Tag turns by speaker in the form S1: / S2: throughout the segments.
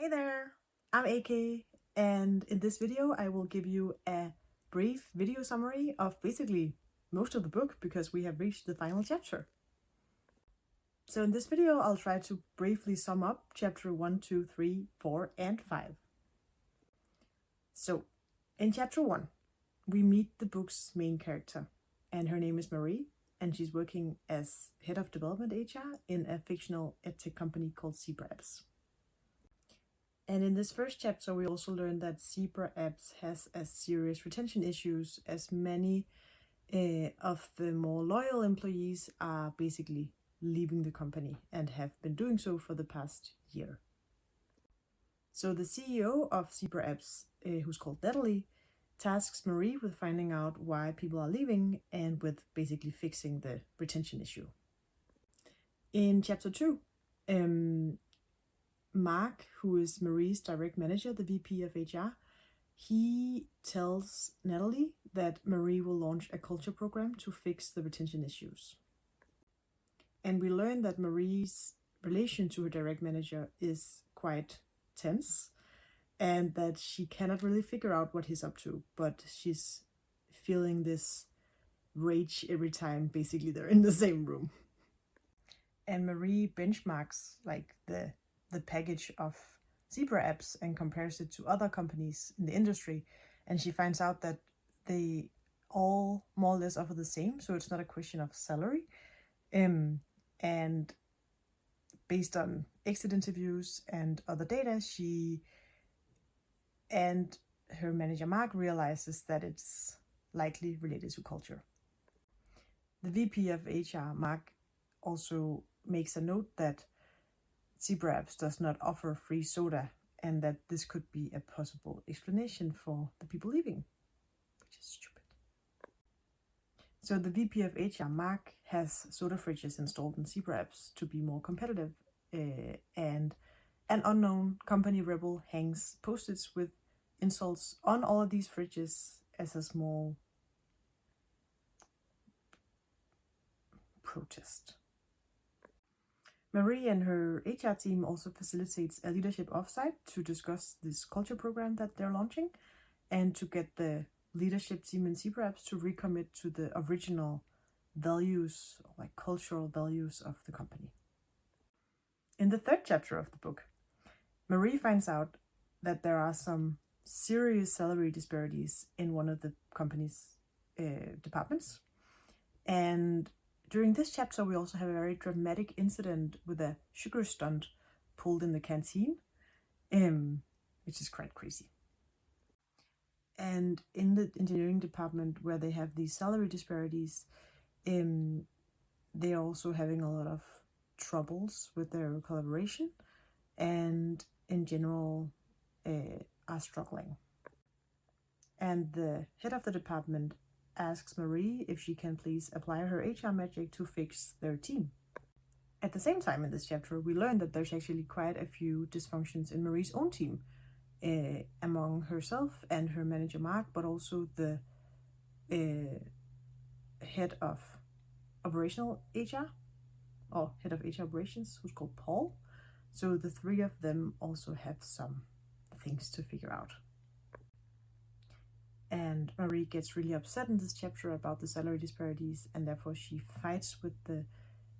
S1: Hey there, I'm AK, and in this video I will give you a brief video summary of basically most of the book because we have reached the final chapter. So in this video I'll try to briefly sum up chapter 1, 2, 3, 4, and 5. So in chapter 1 we meet the book's main character, and her name is Marie, and she's working as head of development HR in a fictional edtech company called Zebra Apps. And in this first chapter, we also learned that Zebra Apps has a serious retention issues, as many of the more loyal employees are basically leaving the company and have been doing so for the past year. So the CEO of Zebra Apps, who's called Natalie, tasks Marie with finding out why people are leaving and with basically fixing the retention issue. In chapter 2, Mark, who is Marie's direct manager, the VP of HR, he tells Natalie that Marie will launch a culture program to fix the retention issues. And we learn that Marie's relation to her direct manager is quite tense and that she cannot really figure out what he's up to, but she's feeling this rage every time basically they're in the same room. And Marie benchmarks like the package of Zebra Apps and compares it to other companies in the industry, and she finds out that they all more or less offer the same, so it's not a question of salary. And based on exit interviews and other data, she and her manager Mark realizes that it's likely related to culture. The VP of HR, Mark, also makes a note that Zebra Apps does not offer free soda, and that this could be a possible explanation for the people leaving, which is stupid. So the VP of HR, Mark, has soda fridges installed in Zebra Apps to be more competitive, and an unknown company rebel hangs post-its with insults on all of these fridges as a small protest. Marie and her HR team also facilitates a leadership offsite to discuss this culture program that they're launching and to get the leadership team in Zebra Apps to recommit to the original values, like cultural values of the company. In the third chapter of the book, Marie finds out that there are some serious salary disparities in one of the company's departments. And during this chapter, we also have a very dramatic incident with a sugar stunt pulled in the canteen, which is quite crazy. And in the engineering department, where they have these salary disparities, they're also having a lot of troubles with their collaboration and in general are struggling. And the head of the department asks Marie if she can please apply her HR magic to fix their team. At the same time in this chapter, we learn that there's actually quite a few dysfunctions in Marie's own team, among herself and her manager Mark, but also the head of operational HR, or head of HR operations, who's called Paul. So the three of them also have some things to figure out. And Marie gets really upset in this chapter about the salary disparities, and therefore she fights with the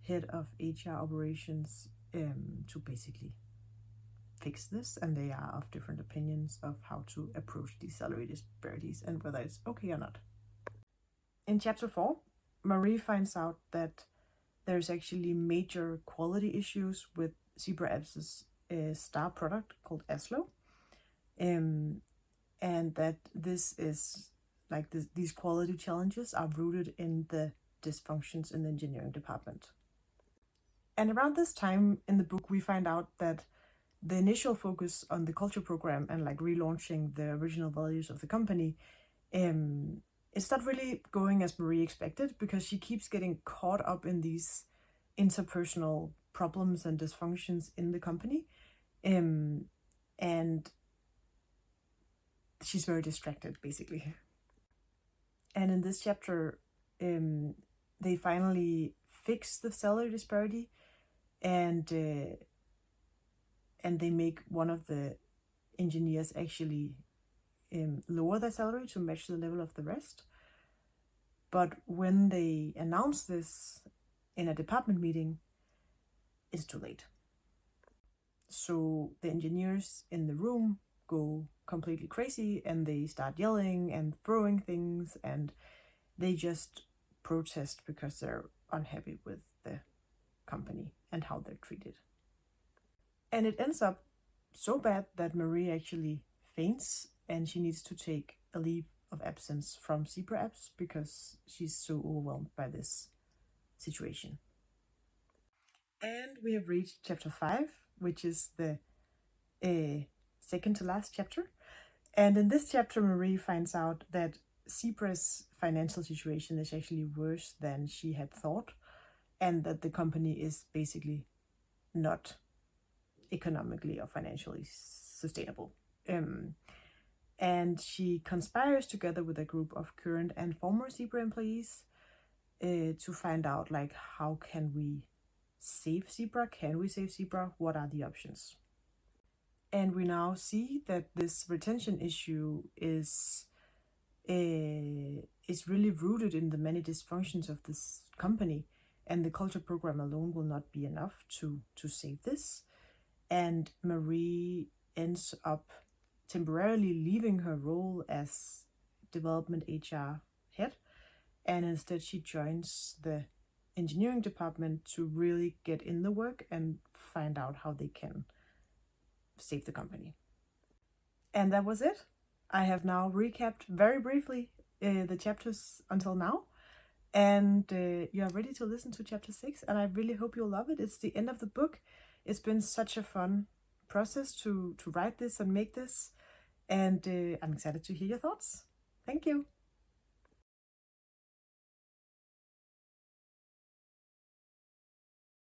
S1: head of HR operations to basically fix this, and they are of different opinions of how to approach these salary disparities and whether it's okay or not. In chapter 4, Marie finds out that there's actually major quality issues with Zebra Apps' star product called Aslo. And that this is like these quality challenges are rooted in the dysfunctions in the engineering department. And around this time in the book, we find out that the initial focus on the culture program and like relaunching the original values of the company, it's not really going as Marie expected, because she keeps getting caught up in these interpersonal problems and dysfunctions in the company. And she's very distracted, basically. And in this chapter, they finally fix the salary disparity, and and they make one of the engineers actually lower their salary to match the level of the rest. But when they announce this in a department meeting, it's too late. So the engineers in the room go completely crazy and they start yelling and throwing things, and they just protest because they're unhappy with the company and how they're treated. And it ends up so bad that Marie actually faints and she needs to take a leave of absence from Zebra Apps because she's so overwhelmed by this situation. And we have reached chapter 5, which is the second to last chapter. And in this chapter, Marie finds out that Zebra's financial situation is actually worse than she had thought, and that the company is basically not economically or financially sustainable. And she conspires together with a group of current and former Zebra employees to find out, like, how can we save Zebra? Can we save Zebra? What are the options? And we now see that this retention issue is really rooted in the many dysfunctions of this company, and the culture program alone will not be enough to save this. And Marie ends up temporarily leaving her role as development HR head, and instead she joins the engineering department to really get in the work and find out how they can save the company. And that was it. I have now recapped very briefly the chapters until now, and you are ready to listen to chapter 6, and I really hope you'll love it. It's the end of the book. It's been such a fun process to write this and make this, and I'm excited to hear your thoughts. Thank you.